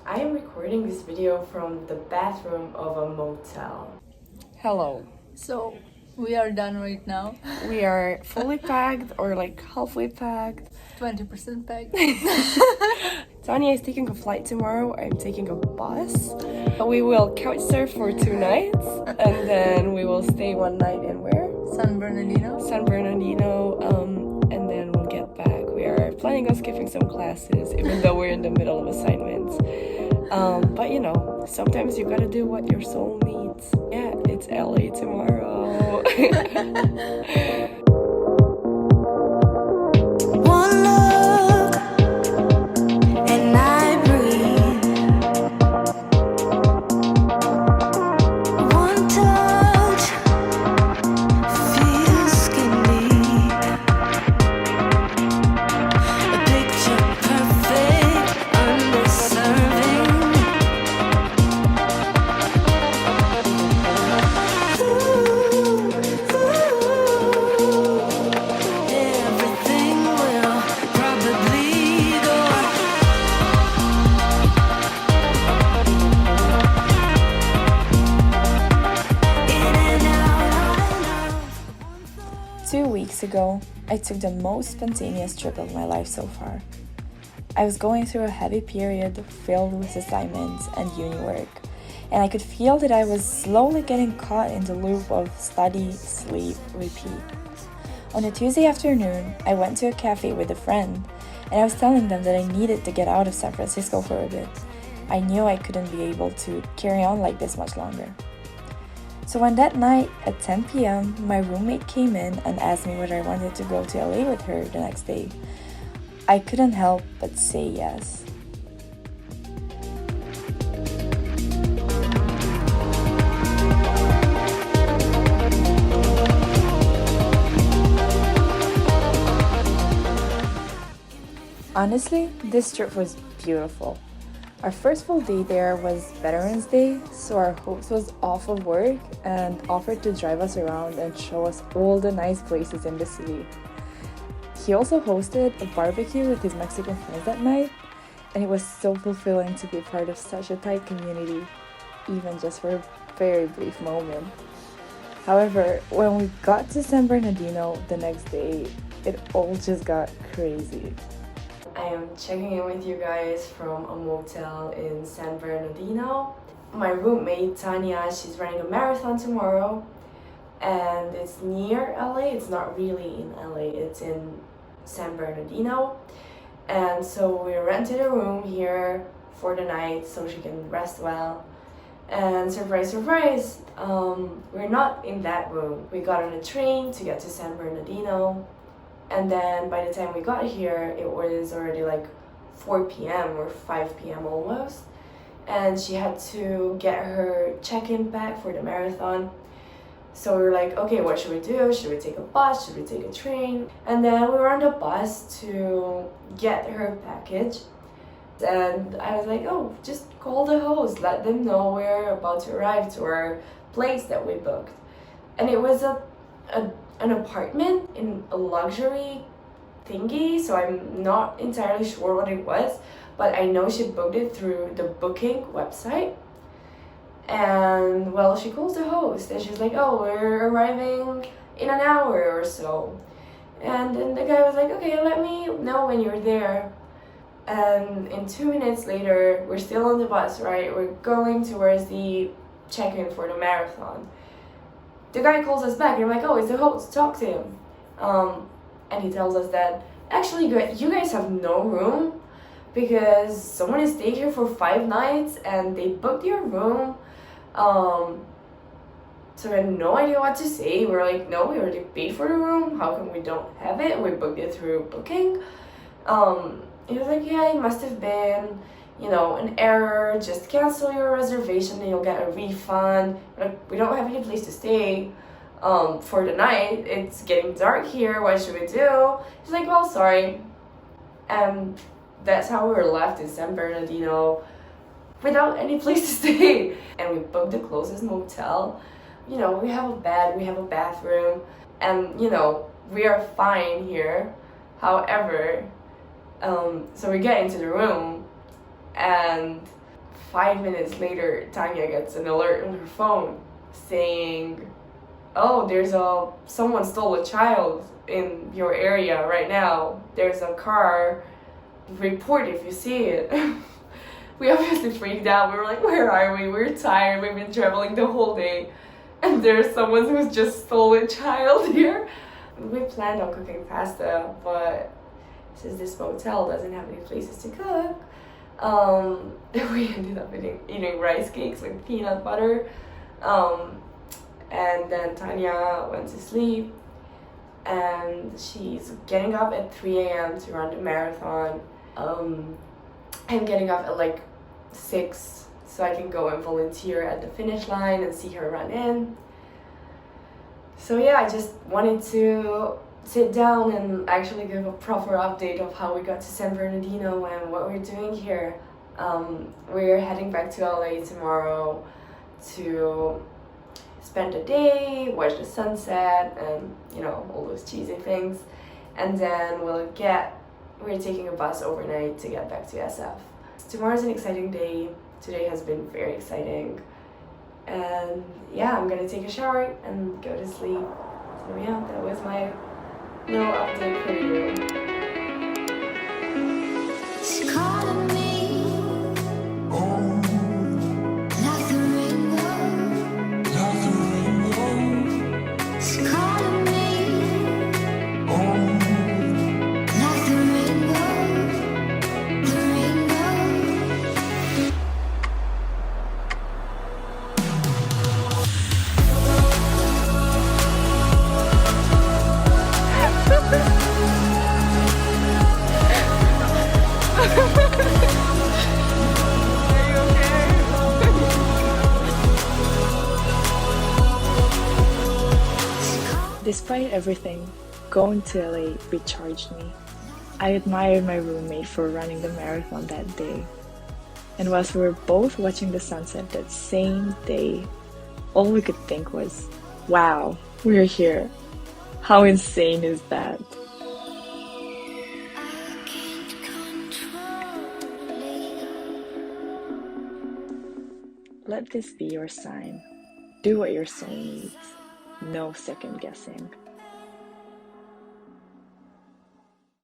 I am recording this video from the bathroom of a motel. Hello. So we are done right now. We are fully packed or like halfway packed. 20% packed. Tanya is taking a flight tomorrow. I'm taking a bus. We will couch surf for 2 nights and then we will stay one night in where? San Bernardino. San Bernardino. And then we'll get back. We are planning on skipping some classes even though we're in the middle of assignments. But you know, sometimes you gotta do what your soul needs. Yeah, it's LA tomorrow. One look and I breathe. One touch feels skin deep. A picture perfect, underserving. Everything will probably go in and out. 2 weeks ago, I took the most spontaneous trip of my life so far. I was going through a heavy period filled with assignments and uni work, and I could feel that I was slowly getting caught in the loop of study, sleep, repeat. On a Tuesday afternoon, I went to a cafe with a friend, and I was telling them that I needed to get out of San Francisco for a bit. I knew I couldn't be able to carry on like this much longer. So when that night at 10 p.m., my roommate came in and asked me whether I wanted to go to LA with her the next day, I couldn't help but say yes. Honestly, this trip was beautiful. Our first full day there was Veterans Day, so our host was off of work and offered to drive us around and show us all the nice places in the city. He also hosted a barbecue with his Mexican friends that night, and it was so fulfilling to be part of such a tight community, even just for a very brief moment. However, when we got to San Bernardino the next day, it all just got crazy. I am checking in with you guys from a motel in San Bernardino. My roommate Tanya, she's running a marathon tomorrow, and it's near LA. It's not really in LA, it's in San Bernardino. And so we rented a room here for the night so she can rest well. And surprise, surprise, we're not in that room. We got on a train to get to San Bernardino. And then by the time we got here, it was already like 4 p.m. or 5 p.m. almost. And she had to get her check-in bag for the marathon. So we were like, okay, what should we do? Should we take a bus? Should we take a train? And then we were on the bus to get her package. And I was like, oh, just call the host. Let them know we're about to arrive to our place that we booked. And it was an apartment in a luxury thingy, so I'm not entirely sure what it was, but I know she booked it through the booking website. And well, she calls the host and she's like, oh, we're arriving in an hour or so. And then the guy was like, okay, let me know when you're there. And in 2 minutes later, we're still on the bus, right? We're going towards the check-in for the marathon. The guy calls us back and I'm like, oh, it's the host, talk to him. And he tells us that, actually, you guys have no room because someone has stayed here for 5 nights and they booked your room. So we had no idea what to say. We're like, no, we already paid for the room. How come we don't have it? We booked it through booking. He was like, yeah, it must have been, an error. Just cancel your reservation and you'll get a refund. We're like, we don't have any place to stay for the night. It's getting dark here. What should we do? He's like, well, sorry. And that's how we were left in San Bernardino without any place to stay. And we booked the closest motel. We have a bed, we have a bathroom, and we are fine here. However, so we get into the room and 5 minutes later, Tanya gets an alert on her phone saying, "Oh, someone stole a child in your area right now. There's a car. Report if you see it." We obviously freaked out. We were like, "Where are we? We're tired. We've been traveling the whole day, and there's someone who's just stole a child here." We planned on cooking pasta, but since this motel doesn't have any places to cook, we ended up eating rice cakes with peanut butter. And then Tanya went to sleep, and she's getting up at 3 a.m. to run the marathon. I'm getting up at like 6 so I can go and volunteer at the finish line and see her run in. So yeah, I just wanted to sit down and actually give a proper update of how we got to San Bernardino and what we're doing here. We're heading back to LA tomorrow to spend the day, watch the sunset, and all those cheesy things. And then we're taking a bus overnight to get back to SF. Tomorrow's an exciting day. Today has been very exciting. And yeah, I'm gonna take a shower and go to sleep. So yeah, that was my little update for you. She's calling me like the rainbow. She's calling me like the rainbow. The rainbow. Despite everything, going to LA recharged me. I admired my roommate for running the marathon that day. And whilst we were both watching the sunset that same day, all we could think was, wow, we're here. How insane is that? I can't control it. Let this be your sign. Do what your soul needs. No second guessing.